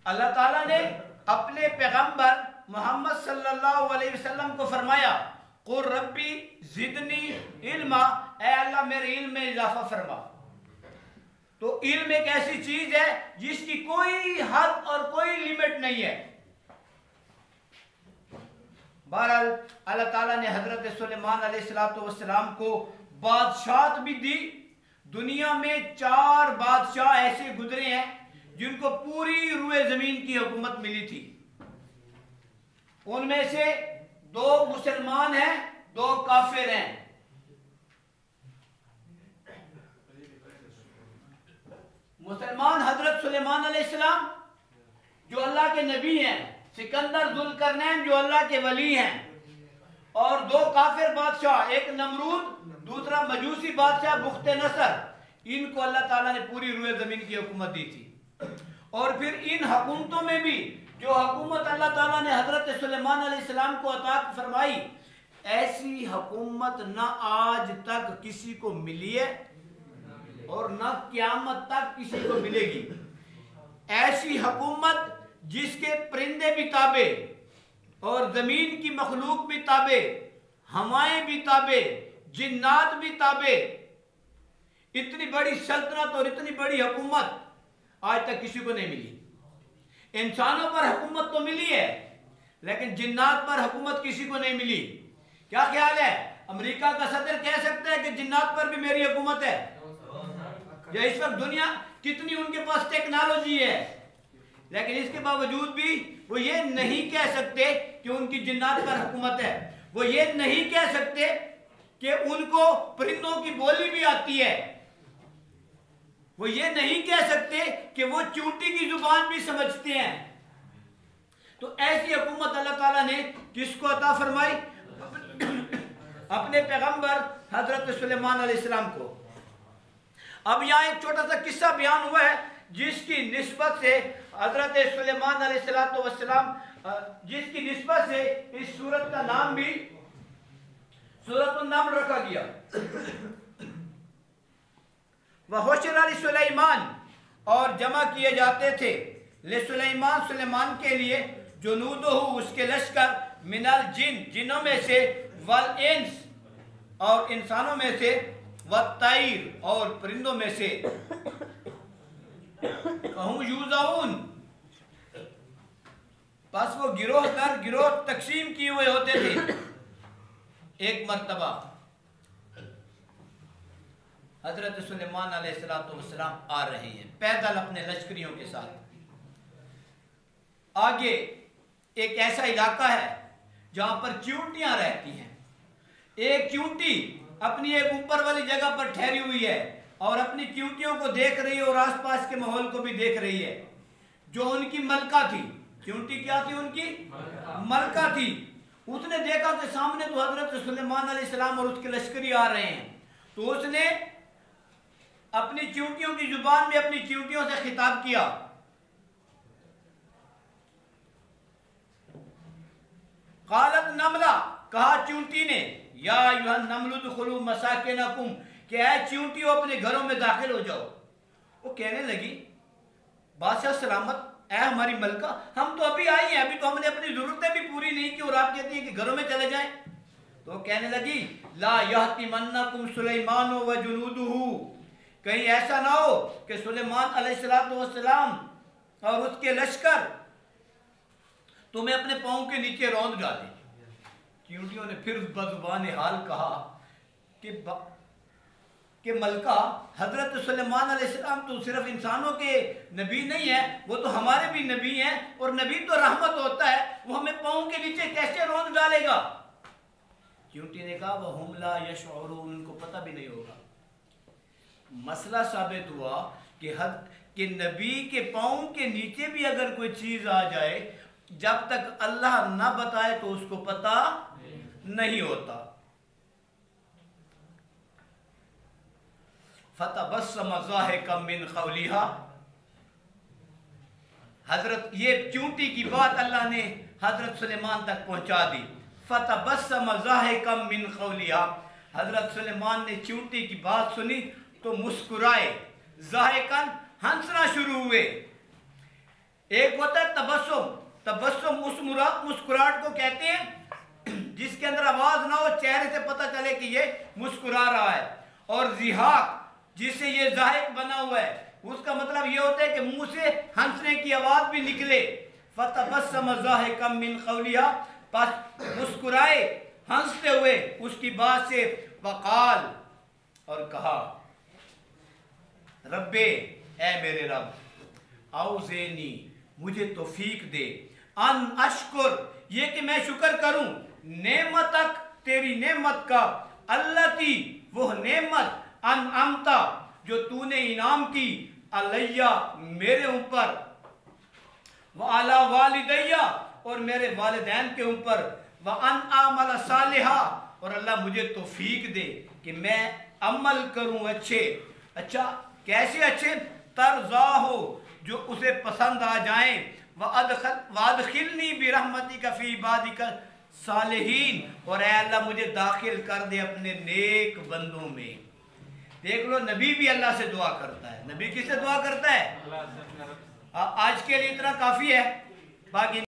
अल्लाह ताला ने अपने पैगंबर मोहम्मद सल्लल्लाहु अलैहि वसल्लम को फरमाया, कुर रब्बी जिदनी इल्मा, ऐ अल्लाह मेरे इल्म में इजाफा फरमा। तो इल्म एक ऐसी चीज है जिसकी कोई हद और कोई लिमिट नहीं है। बहरहाल अल्लाह ताला ने हजरत सुलेमान अलैहिस्सलाम को बादशाहत भी दी। दुनिया में 4 बादशाह ऐसे गुजरे हैं जिनको पूरी रुए जमीन की हुकूमत मिली थी। उनमें से 2 मुसलमान हैं, 2 काफिर हैं। मुसलमान हजरत सुलेमान अलैहिस्सलाम जो अल्लाह के नबी हैं, सिकंदर जुल्करनैन जो अल्लाह के वली हैं, और 2 काफिर बादशाह, एक नमरूद दूसरा मजूसी बादशाह बुख्ते नसर। इनको अल्लाह ताला ने पूरी रुए जमीन की हुकूमत दी थी। और फिर इन हुकूमतों में भी जो हुकूमत अल्लाह ताला ने हजरत सुलेमान अलैहिस्सलाम को अता फरमाई, ऐसी हुकूमत न आज तक किसी को मिली है और न क़यामत तक किसी को मिलेगी। ऐसी हुकूमत जिसके परिंदे भी ताबे और जमीन की मखलूक भी ताबे, हवाएं भी ताबे, जिन्नात भी ताबे। इतनी बड़ी सल्तनत और इतनी बड़ी हुकूमत आज तक किसी को नहीं मिली। इंसानों पर हुकूमत तो मिली है, लेकिन जिन्नात पर हुकूमत किसी को नहीं मिली। क्या ख्याल है, अमेरिका का सदर कह सकता है कि जिन्नात पर भी मेरी हुकूमत है? या इस वक्त दुनिया कितनी उनके पास टेक्नोलॉजी है, लेकिन इसके बावजूद भी वो ये नहीं कह सकते कि उनकी जिन्नात पर हुकूमत है। वो ये नहीं कह सकते कि उनको परिंदों की बोली भी आती है। वो ये नहीं कह सकते कि वो चूंटी की जुबान भी समझते हैं। तो ऐसी हुकूमत अल्लाह ताला ने किसको अता फरमाई? अपने पैगंबर हजरत सुलेमान अलैहिस्सलाम को। अब यहाँ एक छोटा सा किस्सा बयान हुआ है जिसकी निस्बत से हजरत सुलेमान अलैहिस्सलाम, जिसकी निस्बत से इस सूरत का नाम भी सूरतुन नम्ल रखा गया। वहुशिर अली सुलेमान, और जमा किए जाते थे ले सुलेमान, सुलेमान के लिए, जुनूदुहु उसके लश्कर, मिनल जिन जिनों में से, वल इंस और इंसानों में से, वत्तैर और परिंदों में से, कहूं यूज़ाउन, बस वो गिरोह दर गिरोह तकसीम किए हुए होते थे। एक मर्तबा हजरत सुलेमान अलैहिस्सलाम आ रहे हैं पैदल अपने लश्करियों के साथ। आगे एक ऐसा इलाका है जहां पर चींटियां रहती हैं। एक चींटी अपनी एक ऊपर वाली जगह पर ठहरी हुई है और अपनी चींटियों को देख रही है और आसपास के माहौल को भी देख रही है। जो उनकी मलका थी, चींटी क्या थी? उनकी मलका थी। उसने देखा कि सामने तो हजरत सुलेमान अलैहिस्सलाम और उसके लश्करी आ रहे हैं, तो उसने अपनी चींटियों की जुबान में अपनी चींटियों से खिताब किया। कालत नमला, कहा चींटी ने, या अय्युहन नमलु दुखुलू मसाकिनकुम, कि ऐ चींटियों अपने घरों में दाखिल हो जाओ। वो कहने लगी, बादशाह सलामत, ऐ हमारी मलका, हम तो अभी आई हैं, अभी तो हमने अपनी जरूरतें भी पूरी नहीं की और आप कहती हैं कि घरों में चले जाएं। तो कहने लगी, ला यहतिमन्नकुम सुलेमान व जुनूदुहु, कहीं ऐसा ना हो कि सुलेमान अलैहिस्सलाम और उसके लश्कर तुम्हें अपने पांव के नीचे रौंद डाले। चींटियों ने फिर बजुबान हाल कहा कि मलका, हजरत सुलेमान अलैहिस्सलाम तो सिर्फ इंसानों के नबी नहीं है, वो तो हमारे भी नबी हैं, और नबी तो रहमत होता है, वो हमें पांव के नीचे कैसे रौंद डालेगा? चींटी ने कहा, वह हुमला यशऊरून, उनको पता भी नहीं होगा। मसला साबित हुआ कि नबी के पांव के नीचे भी अगर कोई चीज आ जाए, जब तक अल्लाह ना बताए तो उसको पता नहीं होता। फतबस्सम ज़ाहिकम मिन क़ौलिहा, हजरत ये चूंटी की बात अल्लाह ने हजरत सुलेमान तक पहुंचा दी। फतबस्सम ज़ाहिकम मिन क़ौलिहा, हजरत सुलेमान ने चूंटी की बात सुनी तो मुस्कुराए, ज़ाहिकन हंसना शुरू हुए। एक होता है तबस्सुम, तबस्सुम उस मुस्कुराहट को कहते हैं जिसके अंदर आवाज ना हो, चेहरे से पता चले कि ये मुस्कुरा रहा है। और जिहाक जिससे ये जाहिक बना हुआ है, उसका मतलब ये होता है कि मुंह से हंसने की आवाज भी निकले। फतबस्सम ज़ाहिकम मिन क़ौलिहा, बस मुस्कुराए हंसते हुए उसकी बात से। वक़ाल, और कहा, रब्बे, ए मेरे रब, औज़ेनी, मुझे तौफीक दे, अन अशकुर, ये कि मैं शुक्र करूं, नेमतक, तेरी नेमत का, अल्लती, वो नेमत, अनअमता, जो तूने इनाम की, अलैया, मेरे ऊपर, व अला वालिदैया, और मेरे वालिदैन के ऊपर, व अन आमल सालिहा, और अल्लाह मुझे तौफीक दे कि मैं अमल करूं अच्छे। अच्छा, कैसे अच्छे? तरज़ा हो, जो उसे पसंद आ जाए। वादखिलनी बिरहमतिका फी इबादिका सालिहीन, और ऐ अल्लाह मुझे दाखिल कर दे अपने नेक बंदों में। देख लो, नबी भी अल्लाह से दुआ करता है। नबी किससे दुआ करता है? आज के लिए इतना काफी है, बाकी